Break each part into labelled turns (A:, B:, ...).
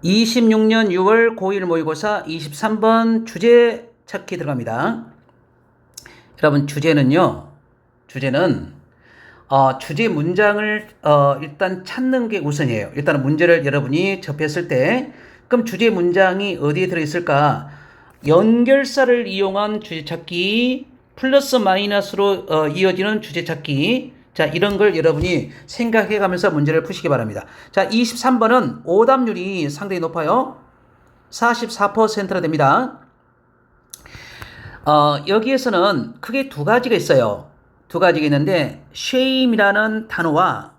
A: 26년 6월 고1 모의고사 23번 주제 찾기 들어갑니다. 여러분 주제는 주제 문장을 일단 찾는 게 우선이에요. 일단 문제를 여러분이 접했을 때 그럼 주제 문장이 어디에 들어있을까? 연결사를 이용한 주제 찾기 플러스 마이너스로 이어지는 주제 찾기. 자, 이런 걸 여러분이 생각해 가면서 문제를 푸시기 바랍니다. 자, 23번은 오답률이 상당히 높아요. 44%나 됩니다. 여기에서는 크게 두 가지가 있어요. 두 가지가 있는데 shame이라는 단어와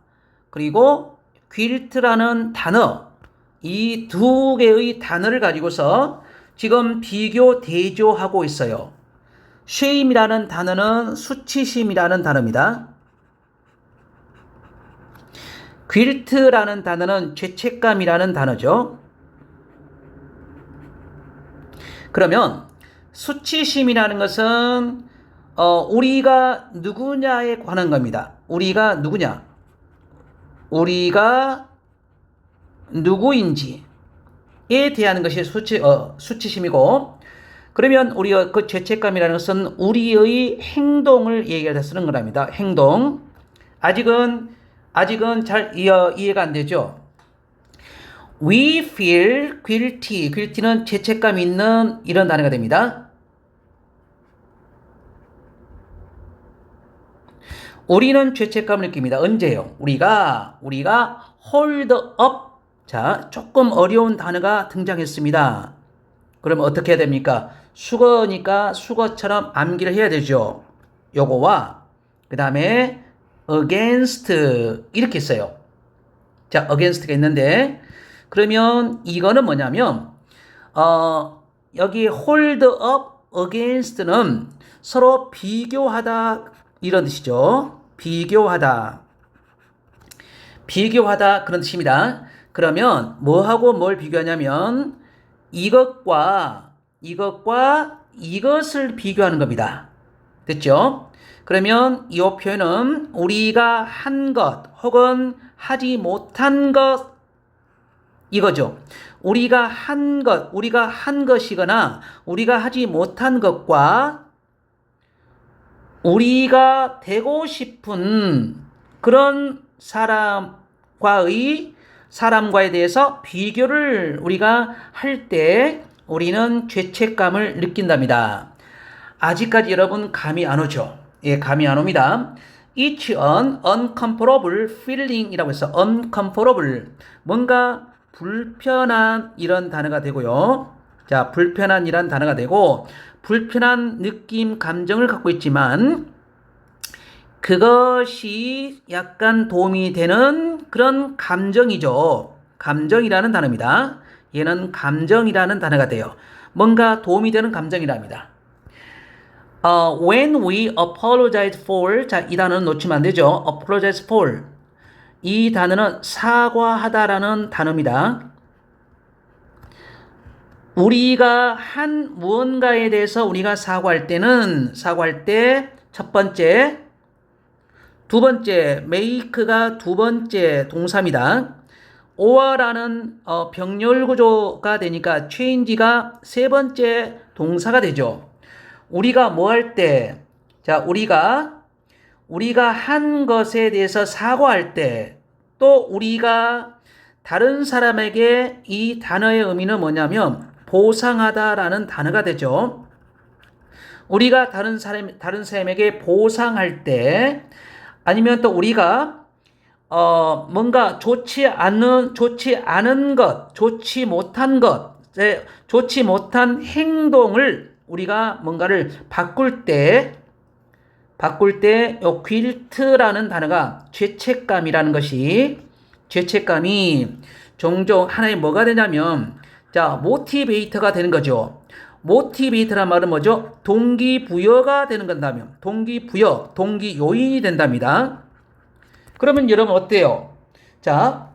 A: 그리고 guilt라는 단어, 이 두 개의 단어를 가지고서 지금 비교 대조하고 있어요. shame이라는 단어는 수치심이라는 단어입니다. guilt라는 단어는 죄책감이라는 단어죠. 그러면 수치심이라는 것은 우리가 누구냐에 관한 겁니다. 우리가 누구냐? 우리가 누구인지에 대한 것이 수치심이고, 그러면 우리가 그 죄책감이라는 것은 우리의 행동을 얘기해서 쓰는 거랍니다. 행동. 아직은 잘 이해가 안 되죠? We feel guilty. guilty는 죄책감 있는 이런 단어가 됩니다. 우리는 죄책감을 느낍니다. 언제요? 우리가 hold up. 자, 조금 어려운 단어가 등장했습니다. 그럼 어떻게 해야 됩니까? 수거니까 수거처럼 암기를 해야 되죠. 요거와 그 다음에 against 이렇게 써요. 자, against가 있는데 그러면 이거는 뭐냐면 여기 hold up against는 서로 비교하다 이런 뜻이죠. 비교하다 그런 뜻입니다. 그러면 뭐하고 뭘 비교하냐면 이것과 이것을 비교하는 겁니다. 됐죠? 그러면 이 표현은 우리가 한 것 혹은 하지 못한 것 이거죠. 우리가 한 것이거나 우리가 하지 못한 것과 우리가 되고 싶은 그런 사람과에 대해서 비교를 우리가 할 때 우리는 죄책감을 느낀답니다. 아직까지 여러분 감이 안 오죠? 예, 감이 안 옵니다. It's an uncomfortable feeling 이라고 해서 uncomfortable 뭔가 불편한 이런 단어가 되고요. 자, 불편한 이란 단어가 되고 불편한 느낌, 감정을 갖고 있지만 그것이 약간 도움이 되는 그런 감정이죠. 감정이라는 단어입니다. 얘는 감정이라는 단어가 돼요. 뭔가 도움이 되는 감정이랍니다. When we apologize for, 자, 이 단어는 놓치면 안 되죠. apologize for. 이 단어는 사과하다라는 단어입니다. 우리가 한 무언가에 대해서 우리가 사과할 때 첫 번째, 두 번째, make가 두 번째 동사입니다. or라는 병렬 구조가 되니까 change가 세 번째 동사가 되죠. 우리가 뭐 할 때, 자, 우리가 한 것에 대해서 사과할 때, 또 우리가 다른 사람에게 이 단어의 의미는 뭐냐면 보상하다라는 단어가 되죠. 우리가 다른 사람에게 보상할 때, 아니면 또 우리가 뭔가 좋지 않은 것, 좋지 못한 행동을 우리가 뭔가를 바꿀 때 요 guilt라는 단어가 죄책감이라는 것이 죄책감이 종종 하나의 뭐가 되냐면 자, 모티베이터가 되는 거죠. 모티베이터란 말은 뭐죠? 동기부여가 되는 건다면 동기부여, 동기요인이 된답니다. 그러면 여러분 어때요? 자,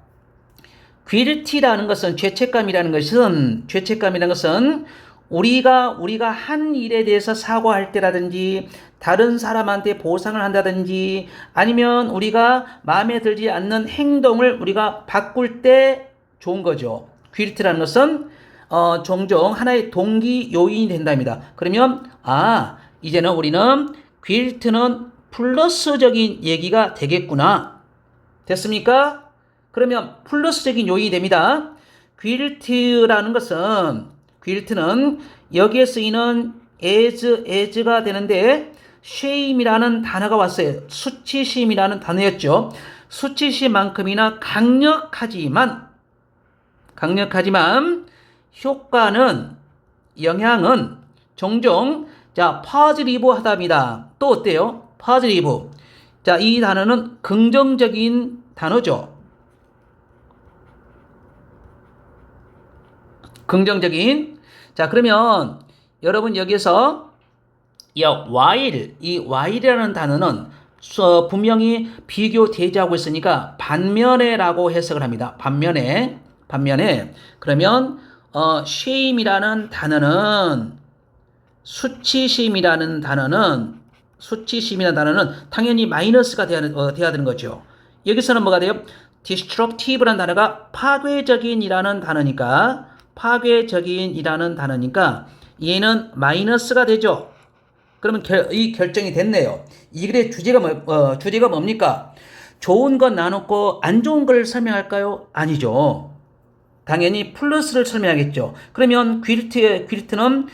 A: guilty라는 것은 죄책감이라는 것은 우리가 한 일에 대해서 사과할 때라든지 다른 사람한테 보상을 한다든지 아니면 우리가 마음에 들지 않는 행동을 우리가 바꿀 때 좋은 거죠. 퀼트라는 것은 종종 하나의 동기 요인이 된답니다. 그러면 이제는 우리는 퀼트는 플러스적인 얘기가 되겠구나. 됐습니까? 그러면 플러스적인 요인이 됩니다. 퀼트는 여기에 쓰이는 as가 되는데 shame이라는 단어가 왔어요. 수치심이라는 단어였죠. 수치심만큼이나 강력하지만 효과는 영향은 종종 positive 하답니다. 또 어때요? positive. 이 단어는 긍정적인 단어죠. 긍정적인. 그러면 여러분 여기서 이 while이라는 단어는 분명히 비교 대조하고 있으니까 반면에라고 해석을 합니다. 반면에. 그러면 shame이라는 단어는 수치심이라는 단어는 당연히 마이너스가 돼야 되는 거죠. 여기서는 뭐가 돼요? destructive라는 단어가 파괴적인이라는 단어니까 얘는 마이너스가 되죠. 그러면 이 결정이 됐네요. 이 글의 주제가 뭡니까? 좋은 건 나눴고 안 좋은 걸 설명할까요? 아니죠. 당연히 플러스를 설명하겠죠. 그러면 퀼트는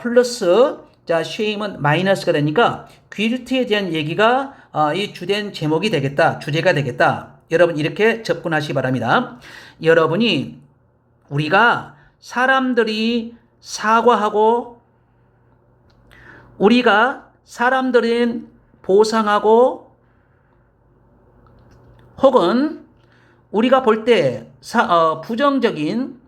A: 플러스, shame은 마이너스가 되니까 퀼트에 대한 얘기가 이 주된 제목이 되겠다, 주제가 되겠다. 여러분 이렇게 접근하시기 바랍니다. 우리가 사람들이 사과하고 우리가 사람들은 보상하고 혹은 우리가 볼 때 부정적인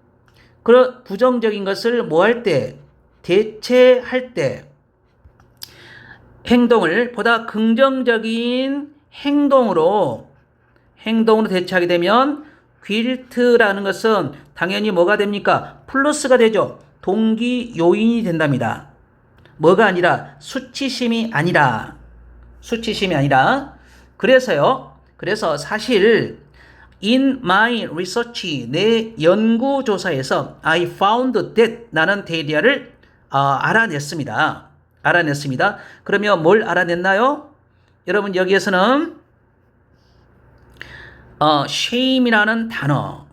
A: 것을 할 때, 대체할 때 행동을 보다 긍정적인 행동으로 대체하게 되면 퀼트라는 것은 당연히 뭐가 됩니까? 플러스가 되죠. 동기 요인이 된답니다. 뭐가 아니라 수치심이 아니라. 그래서 사실 in my research 내 연구조사에서 I found that 나는 데이터를 알아냈습니다. 그러면 뭘 알아냈나요? 여러분 여기에서는 shame이라는 단어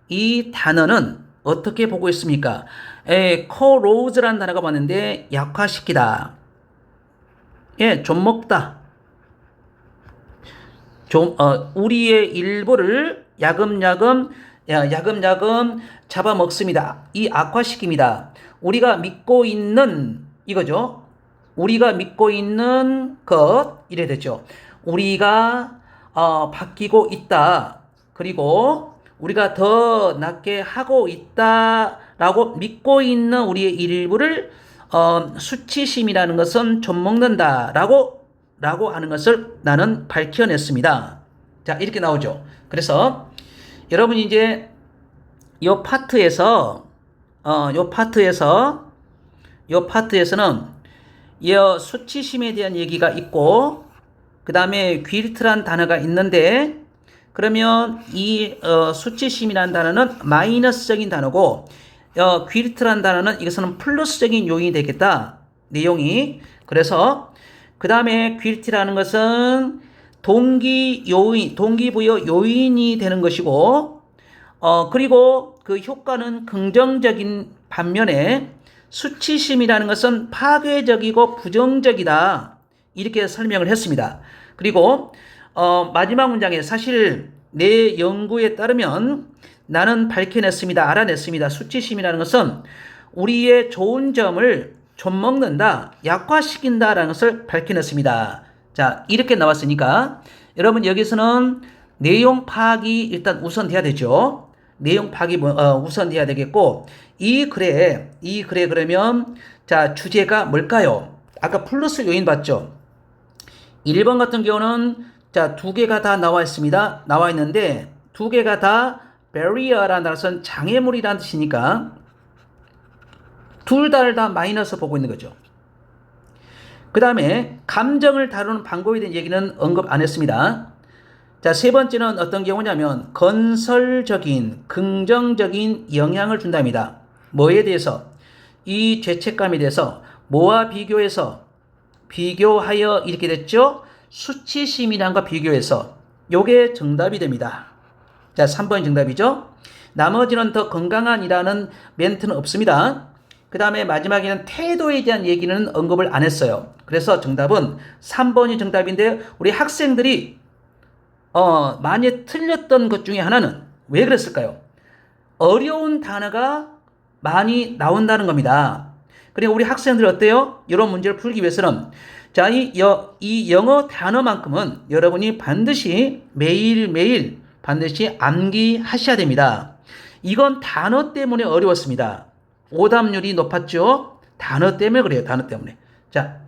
A: 이 단어는 어떻게 보고 있습니까? corrose라는 단어가 왔는데 약화시키다. 좀 먹다. 우리의 일부를 야금야금 잡아먹습니다. 이 악화시킵니다. 우리가 믿고 있는 이거죠. 우리가 믿고 있는 것 이래 되죠. 우리가 바뀌고 있다. 그리고 우리가 더 낫게 하고 있다라고 믿고 있는 우리의 일부를 수치심이라는 것은 좀 먹는다라고 하는 것을 나는 밝혀냈습니다. 자, 이렇게 나오죠. 그래서 여러분 이제 요 파트에서는 이 수치심에 대한 얘기가 있고 그 다음에 퀼트란 단어가 있는데 그러면 이 수치심이라는 단어는 마이너스적인 단어고 퀼트란 단어는 이것은 플러스적인 요인이 되겠다. 내용이. 그래서 그 다음에 퀼트라는 것은 동기부여 요인이 되는 것이고 그리고 그 효과는 긍정적인 반면에 수치심이라는 것은 파괴적이고 부정적이다. 이렇게 설명을 했습니다. 그리고 마지막 문장에 사실 내 연구에 따르면 나는 알아냈습니다. 수치심이라는 것은 우리의 좋은 점을 좀 먹는다, 약화시킨다라는 것을 밝혀냈습니다. 자, 이렇게 나왔으니까 여러분 여기서는 내용 파악이 일단 우선돼야 되죠. 내용 파악이 우선돼야 되겠고 이 글에 그러면 자 주제가 뭘까요? 아까 플러스 요인 봤죠? 1번 같은 경우는 자, 두 개가 다 나와 있습니다. 나와 있는데 두 개가 다 barrier라는 단어는 장애물이라는 뜻이니까 둘 다를 다 마이너스 보고 있는 거죠. 그 다음에 감정을 다루는 방법에 대한 얘기는 언급 안 했습니다. 자, 세 번째는 어떤 경우냐면 건설적인, 긍정적인 영향을 준답니다. 뭐에 대해서? 이 죄책감에 대해서 뭐와 비교하여 이렇게 됐죠? 수치심이란 거 비교해서 요게 정답이 됩니다. 자, 3번이 정답이죠. 나머지는 더 건강한이라는 멘트는 없습니다. 그 다음에 마지막에는 태도에 대한 얘기는 언급을 안 했어요. 그래서 정답은 3번이 정답인데 우리 학생들이 많이 틀렸던 것 중에 하나는 왜 그랬을까요? 어려운 단어가 많이 나온다는 겁니다. 그리고 우리 학생들 어때요? 이런 문제를 풀기 위해서는 자, 이 영어 단어만큼은 여러분이 반드시 매일매일 반드시 암기하셔야 됩니다. 이건 단어 때문에 어려웠습니다. 오답률이 높았죠? 단어 때문에 그래요. 단어 때문에. 자,